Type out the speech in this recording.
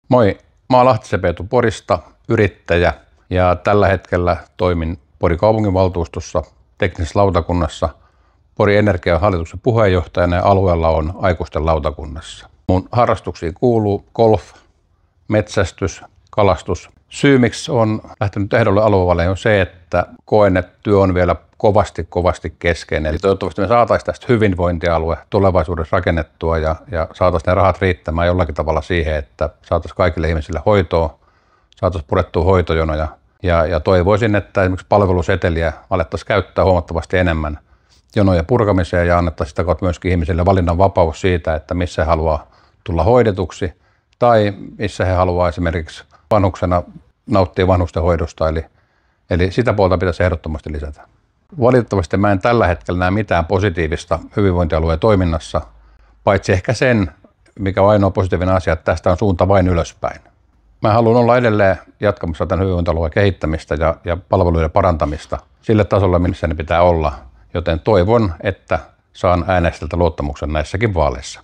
Moi, mä oon Lahtisen Peetu Porista, yrittäjä ja tällä hetkellä toimin Porin kaupunginvaltuustossa, teknisessä lautakunnassa, Porin energiahallituksen puheenjohtajana ja alueella on aikuisten lautakunnassa. Mun harrastuksiin kuuluu golf, metsästys, kalastus. Syy, miksi on lähtenyt ehdolle aluevaaleja on se, että koen, että työ on vielä kovasti kesken. Eli toivottavasti me saataisiin tästä hyvinvointialue tulevaisuudessa rakennettua ja saataisiin ne rahat riittämään jollakin tavalla siihen, että saataisiin kaikille ihmisille hoitoa, saataisiin purettua hoitojonoja. Ja toivoisin, että esimerkiksi palveluseteliä alettaisiin käyttää huomattavasti enemmän jonojen purkamiseen ja annettaisiin sitä kautta myöskin ihmisille valinnan vapaus siitä, että missä he haluaa tulla hoidetuksi tai missä he haluaa esimerkiksi vanhuksena nauttia vanhusten hoidosta. Eli sitä puolta pitäisi ehdottomasti lisätä. Valitettavasti mä en tällä hetkellä näe mitään positiivista hyvinvointialueen toiminnassa, paitsi ehkä sen, mikä on ainoa positiivinen asia, että tästä on suunta vain ylöspäin. Mä haluan olla edelleen jatkamassa tämän hyvinvointialueen kehittämistä ja palveluiden parantamista sille tasolle, missä ne pitää olla, joten toivon, että saan äänestäjiltä luottamuksen näissäkin vaaleissa.